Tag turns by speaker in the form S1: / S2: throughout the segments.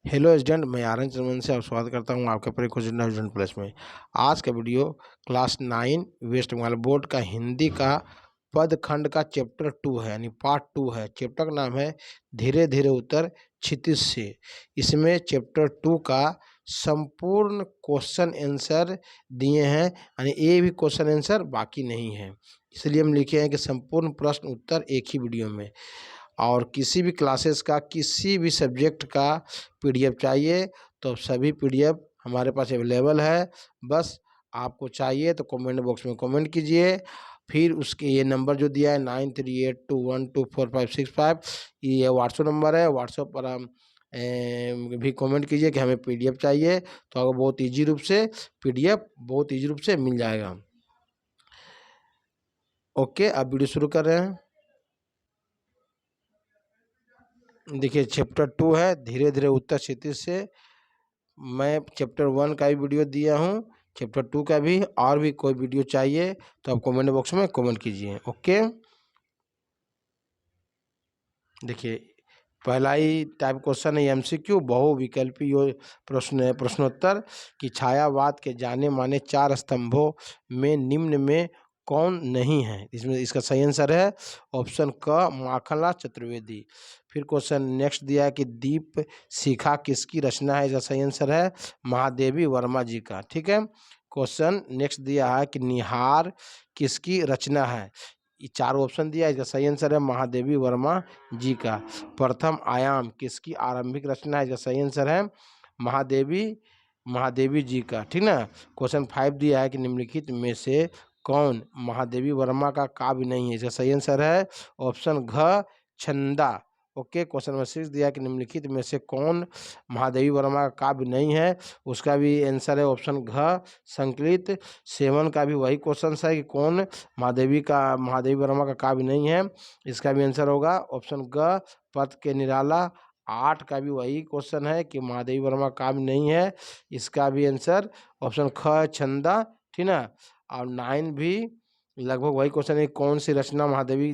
S1: Hello student, मैं आर्यन चंद्रमन से आप स्वागत करता हूं आपके अपने क्वेश्चन स्टूडेंट प्लस में। आज का video class 9 West Bengal board का हिंदी का पद खंड का चैप्टर 2 है, यानी पार्ट 2 है। चैप्टर का नाम है धीरे धीरे उतर क्षितिज से। इसमें चैप्टर 2 का संपूर्ण क्वेश्चन आंसर दिए हैं, यानी ये भी क्वेश्चन आंसर बाकी नहीं है। इसलिए हम लिखे हैं कि संपूर्ण प्रश्न उत्तर एक ही वीडियो में। और किसी भी क्लासेस का किसी भी सब्जेक्ट का पीडीएफ चाहिए तो सभी पीडीएफ हमारे पास अवेलेबल है। बस आपको चाहिए तो कमेंट बॉक्स में कमेंट कीजिए। फिर उसके ये नंबर जो दिया है 9382122565, ये व्हाट्सएप नंबर है। व्हाट्सएप पर हम भी कमेंट कीजिए कि हमें पीडीएफ चाहिए, तो आपको बहुत ईजी रूप से पीडीएफ बहुत ईजी रूप से मिल जाएगा। ओके, अब वीडियो शुरू कर रहे हैं। देखिए, चैप्टर 2 है धीरे धीरे उत्तर क्षितिज से। मैं चैप्टर 1 का भी वीडियो दिया हूँ, चैप्टर 2 का भी। और भी कोई वीडियो चाहिए तो आप कमेंट बॉक्स में कमेंट कीजिए। ओके, देखिए, पहला ही टाइप क्वेश्चन है एमसीक्यू, बहुविकल्पी प्रश्न है। प्रश्नोत्तर कि छायावाद के जाने माने 4 स्तंभों में निम्न में कौन नहीं है। इसमें इसका सही आंसर है ऑप्शन क माखनलाल चतुर्वेदी। फिर क्वेश्चन नेक्स्ट दिया है कि दीप शिखा किसकी रचना है। इसका सही आंसर है महादेवी वर्मा जी का। ठीक है, क्वेश्चन नेक्स्ट दिया है कि निहार किसकी रचना है। ये 4 ऑप्शन दिया है, इसका सही आंसर है महादेवी वर्मा जी का। प्रथम आयाम किसकी आरंभिक रचना है। इसका सही आंसर है महादेवी महादेवी जी का। ठीक ना। क्वेश्चन 5 दिया है कि निम्नलिखित में से कौन महादेवी वर्मा का काव्य नहीं है। इसका सही आंसर है ऑप्शन घ छंदा। ओके, क्वेश्चन नंबर 6 दिया है कि निम्नलिखित में से कौन महादेवी वर्मा का काव्य नहीं है। उसका भी आंसर है ऑप्शन घ संकलित। 7 का भी वही क्वेश्चन है कि कौन महादेवी वर्मा का काव्य नहीं है। इसका भी आंसर होगा ऑप्शन ग पथ के निराला। 8 का भी वही क्वेश्चन है कि महादेवी वर्मा का काव्य नहीं है। इसका भी आंसर ऑप्शन ख छंदा। ठीक ना। और 9 भी लगभग वही क्वेश्चन है, कौन सी रचना महादेवी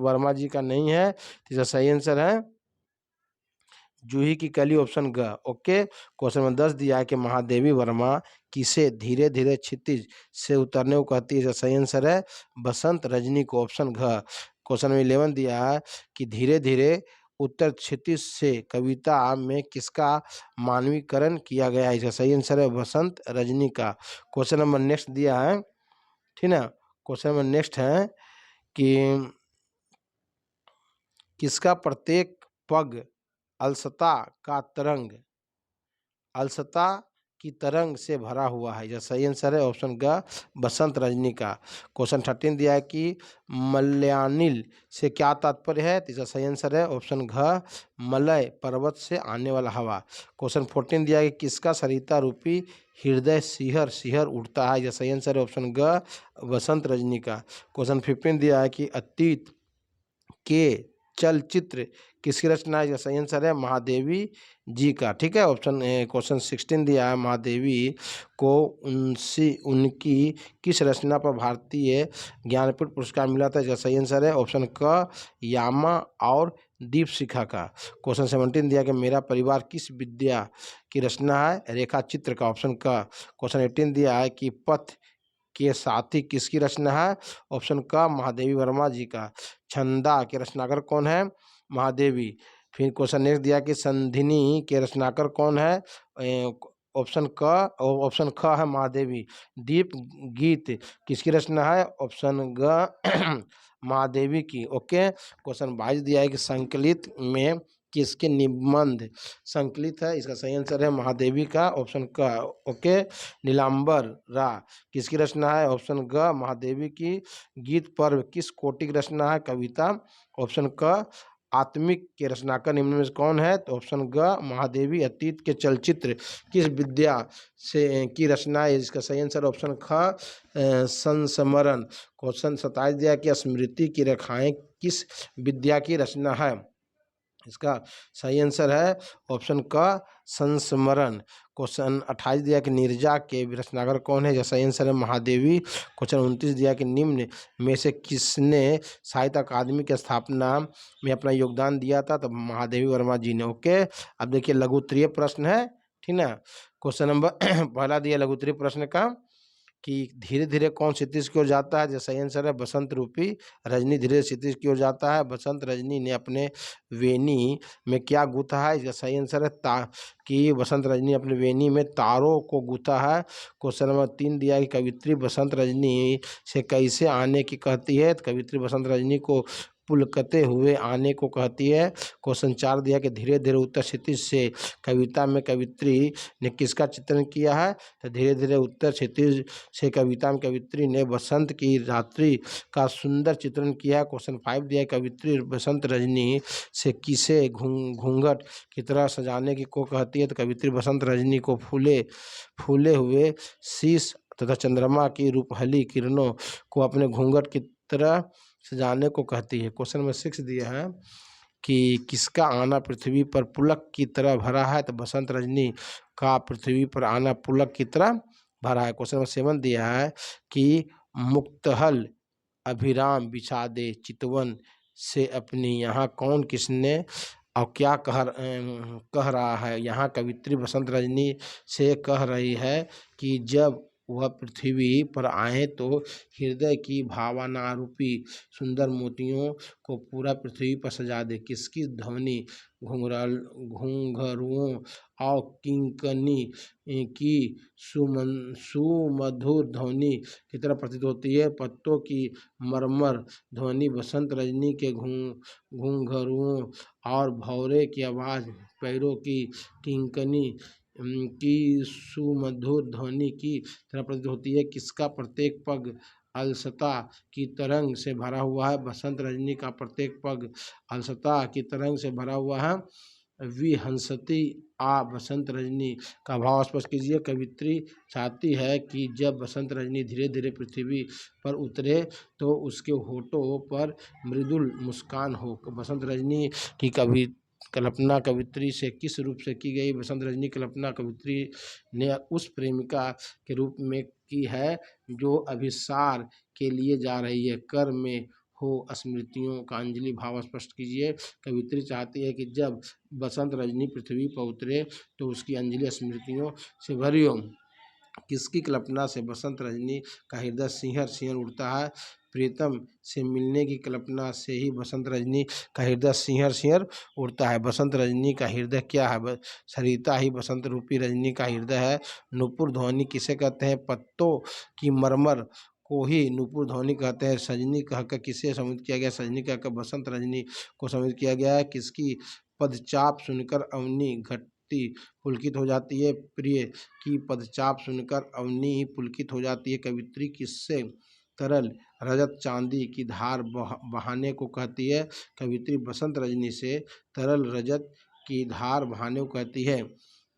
S1: वर्मा जी का नहीं है। इसका सही आंसर है जूही की कली, ऑप्शन ग। ओके, क्वेश्चन नंबर 10 दिया है कि महादेवी वर्मा किसे धीरे धीरे क्षितिज से उतरने को कहती है। इसका सही आंसर है बसंत रजनी को, ऑप्शन घ। क्वेश्चन नंबर 11 दिया है कि धीरे धीरे उत्तर क्षितिज से कविता में किसका मानवीकरण किया गया है। इसका सही आंसर है बसंत रजनी का। क्वेश्चन नंबर नेक्स्ट दिया है, ठीक ना। क्वेश्चन नंबर नेक्स्ट है कि किसका प्रत्येक पग अलसता का तरंग अलसता की तरंग से भरा हुआ है। यह सही आंसर है ऑप्शन ग बसंत रजनी का। क्वेश्चन 13 दिया है कि मलयानिल से क्या तात्पर्य है। तो इसका सही आंसर है ऑप्शन घ मलय पर्वत से आने वाला हवा। क्वेश्चन 14 दिया है कि किसका सरिता रूपी हृदय सिहर सिहर उठता है। यह सही आंसर है ऑप्शन ग बसंत रजनी का। क्वेश्चन 15 दिया है कि अतीत के चलचित्र किसकी रचना है। सही आंसर है महादेवी जी का। ठीक है, ऑप्शन क्वेश्चन 16 दिया है महादेवी को उनकी किस रचना पर भारतीय ज्ञानपीठ पुरस्कार मिला था। इसका सही आंसर है ऑप्शन क यामा और दीप शिखा का। क्वेश्चन 17 दिया कि मेरा परिवार किस विद्या की रचना है। रेखा चित्र का, ऑप्शन क। क्वेश्चन 18 दिया है कि पथ के साथी किसकी रचना है। ऑप्शन का महादेवी वर्मा जी का। छंदा के रचनाकार कौन है। महादेवी। फिर क्वेश्चन नेक्स्ट दिया कि संधिनी के रचनाकार कौन है। ऑप्शन ख है महादेवी। दीप गीत किसकी रचना है। ऑप्शन ग महादेवी की। ओके, क्वेश्चन 22 दिया है कि संकलित में किसके निबंध संकलित है। इसका सही आंसर है महादेवी का, ऑप्शन का। ओके, नीलांबर रा किसकी रचना है। ऑप्शन ग महादेवी की। गीत पर्व किस कोटि की रचना है। कविता, ऑप्शन क। आत्मिक के रचनाकार निम्न में से कौन है। तो ऑप्शन ग महादेवी। अतीत के चलचित्र किस विद्या से की रचना है। इसका सही आंसर ऑप्शन ख संस्मरण। क्वेश्चन 27 दिया कि स्मृति की रेखाएं किस विद्या की रचना है। इसका सही आंसर है ऑप्शन क संस्मरण। क्वेश्चन 28 दिया कि नीरजा के रचनाकार कौन है, सही आंसर है महादेवी। क्वेश्चन 29 दिया कि निम्न में से किसने साहित्य अकादमी की स्थापना में अपना योगदान दिया था, तो महादेवी वर्मा जी ने। ओके, अब देखिए लघु उत्तरीय प्रश्न है, ठीक ना। क्वेश्चन नंबर पहला दिया लघु उत्तरीय प्रश्न का कि धीरे धीरे कौन क्षितिज की ओर जाता है, सही आंसर है बसंत रूपी रजनी धीरे क्षितिज की ओर जाता है। बसंत रजनी ने अपने वेणी में क्या गूथा है, इसका सही आंसर है कि बसंत रजनी अपने वेणी में तारों को गूथा है। क्वेश्चन नंबर 3 दिया कि कवित्री बसंत रजनी से कैसे आने की कहती है, तो कवित्री बसंत रजनी को पुलकते हुए आने को कहती है। क्वेश्चन 4 दिया कि धीरे धीरे उत्तर क्षितिज से कविता में कवित्री ने किसका चित्रण किया है, तो धीरे धीरे उत्तर क्षितिज से कविता में कवित्री ने बसंत की रात्रि का सुंदर चित्रण किया। क्वेश्चन 5 दिया कवित्री बसंत रजनी से किसे घूंघट की तरह सजाने की को कहती है, तो कवित्री बसंत रजनी को फूले हुए शीश तथा चंद्रमा की रूपहली किरणों को अपने घूंघट की तरह सजाने को कहती है। क्वेश्चन नंबर 6 दिया है कि किसका आना पृथ्वी पर पुलक की तरह भरा है, तो बसंत रजनी का पृथ्वी पर आना पुलक की तरह भरा है। क्वेश्चन नंबर 7 दिया है कि मुक्तहल अभिराम बिछा दे चितवन से अपनी, यहाँ कौन किसने और क्या कह रहा है। यहाँ कवित्री बसंत रजनी से कह रही है कि जब वह पृथ्वी पर आए तो हृदय की भावनारूपी सुंदर मोतियों को पूरा पृथ्वी पर सजा दे। किसकी ध्वनि घुंघरुओं और किंकनी की सुमधुर ध्वनि की तरह प्रतीत होती है। पत्तों की मरमर ध्वनि बसंत रजनी के घुंघरुओं और भौरे की आवाज़ पैरों की किंकनी की सुमधुर ध्वनि की तरह प्रतीत होती है। किसका प्रत्येक पग अलसता की तरंग से भरा हुआ है, बसंत रजनी का प्रत्येक पग अलसता की तरंग से भरा हुआ है। विहंसती आ बसंत रजनी का भाव स्पष्ट कीजिए। कवित्री चाहती है कि जब बसंत रजनी धीरे धीरे पृथ्वी पर उतरे तो उसके होठों पर मृदुल मुस्कान हो। बसंत रजनी की कल्पना कवित्री से किस रूप से की गई, बसंत रजनी कल्पना कवित्री ने उस प्रेमिका के रूप में की है जो अभिसार के लिए जा रही है। कर में हो स्मृतियों का अंजलि भाव स्पष्ट कीजिए। कवित्री चाहती है कि जब बसंत रजनी पृथ्वी पर उतरे तो उसकी अंजलि स्मृतियों से भरी हो। किसकी कल्पना से बसंत रजनी का हृदय सिंहर सिंहर उठता है, प्रीतम से मिलने की कल्पना से ही बसंत रजनी का हृदय सिंहर सिंहर उठता है। बसंत रजनी का हृदय क्या है, सरिता ही बसंत रूपी रजनी का हृदय है। नुपुर ध्वनि किसे कहते हैं, पत्तों की मरमर को ही नुपुर ध्वनि कहते हैं। सजनी कहकर किसे सम्मिलित किया गया, सजनी कहकर बसंत रजनी को सम्मिलित किया गया है। किसकी पदचाप सुनकर अवनी घटती पुलकित हो जाती है, प्रिय की पदचाप सुनकर अवनी पुलकित हो जाती है। कवित्री किससे तरल रजत चांदी की धार बहाने को कहती है, कवित्री बसंत रजनी से तरल रजत की धार बहाने को कहती है।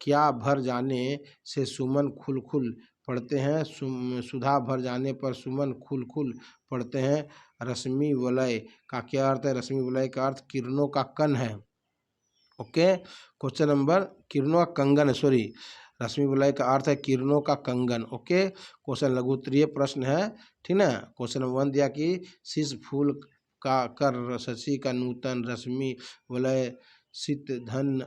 S1: क्या भर जाने से सुमन खुल खुल पढ़ते हैं, सुधा भर जाने पर सुमन खुल खुल पढ़ते हैं। रश्मि वलय का क्या अर्थ है, रश्मि वलय का अर्थ किरणों का कण है। ओके, क्वेश्चन नंबर किरणों का कंगन, सॉरी, रश्मि वलय का अर्थ है किरणों का कंगन। ओके, क्वेश्चन लघु उत्तरीय प्रश्न है, ठीक ना। क्वेश्चन नंबर 1 दिया कि शीश फूल का कर शशि का नूतन रश्मि वलय सित धन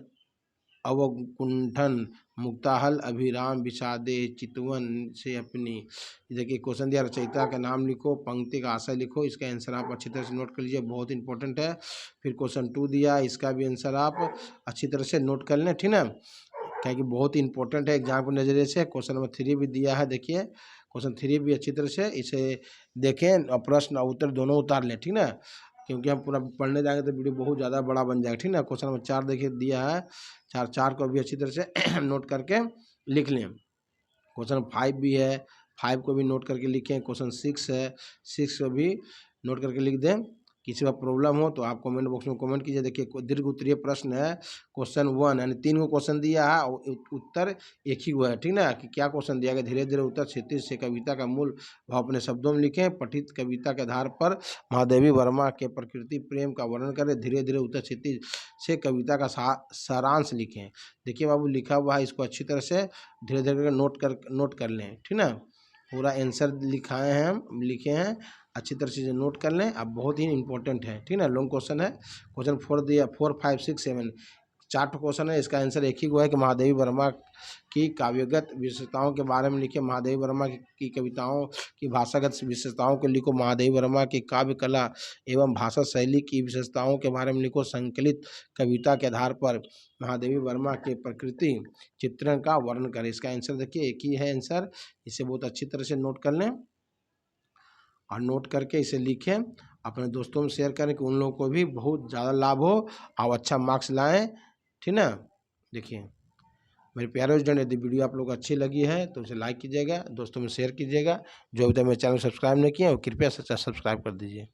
S1: अवकुंठन मुक्ताहल अभिराम विषादे चितवन से अपनी। देखिए क्वेश्चन दिया रचयिता का नाम लिखो, पंक्ति का आशय लिखो, इसका आंसर आप अच्छी तरह से नोट कर लीजिए, बहुत इंपॉर्टेंट है। फिर क्वेश्चन 2 दिया, इसका भी आंसर आप अच्छी तरह से नोट कर लें, ठीक ना, क्या कि बहुत इंपॉर्टेंट है एग्जाम के नज़रिए से। क्वेश्चन नंबर 3 भी दिया है, देखिए क्वेश्चन 3 भी अच्छी तरह से इसे देखें और प्रश्न और उत्तर दोनों उतार लें, ठीक ना, क्योंकि हम पूरा पढ़ने जाएंगे तो वीडियो बहुत ज़्यादा बड़ा बन जाएगा, ठीक ना। क्वेश्चन नंबर 4 देखिए दिया है, चार को भी अच्छी तरह से नोट करके लिख लें। क्वेश्चन 5 भी है, 5 को भी नोट करके लिखें। क्वेश्चन 6 है, 6 को भी नोट करके लिख दें। किसी का प्रॉब्लम हो तो आप कमेंट बॉक्स में कमेंट कीजिए। देखिए दीर्घ उत्तरीय प्रश्न है, क्वेश्चन 1 यानी 3 को क्वेश्चन दिया है और उत्तर एक ही हुआ है, ठीक ना। कि क्या क्वेश्चन दिया गया, धीरे धीरे उत्तर क्षितिज से कविता का मूल भाव अपने शब्दों में लिखें। पठित कविता के आधार पर महादेवी वर्मा के प्रकृति प्रेम का वर्णन करें। धीरे धीरे उत्तर क्षितिज से कविता का सारांश लिखें। देखिए बाबू लिखा हुआ है, इसको अच्छी तरह से धीरे धीरे नोट कर लें, ठीक ना। पूरा आंसर लिखाए हैं हम, लिखे हैं, अच्छी तरह से नोट कर लें। अब बहुत ही इंपॉर्टेंट है, ठीक ना। लॉन्ग क्वेश्चन है, क्वेश्चन 4 दिया, 4, 5, 6, 7 4 क्वेश्चन है। इसका आंसर एक ही हुआ है कि महादेवी वर्मा की काव्यगत विशेषताओं के बारे में लिखे। महादेवी वर्मा की कविताओं की भाषागत विशेषताओं को लिखो। महादेवी वर्मा की काव्य कला एवं भाषा शैली की विशेषताओं के बारे में लिखो। संकलित कविता के आधार पर महादेवी वर्मा के प्रकृति चित्रण का वर्णन करें। इसका आंसर देखिए एक ही है आंसर, इसे बहुत अच्छी तरह से नोट कर लें और नोट करके इसे लिखें, अपने दोस्तों में शेयर करें कि उन लोगों को भी बहुत ज़्यादा लाभ हो और अच्छा मार्क्स लाएं, ठीक ना। देखिए मेरे प्यारे स्टूडेंट, यदि वीडियो आप लोग को अच्छी लगी है तो उसे लाइक कीजिएगा, दोस्तों में शेयर कीजिएगा। जो अभी तक मेरे चैनल सब्सक्राइब नहीं किए वो कृपया से सब्सक्राइब कर दीजिए।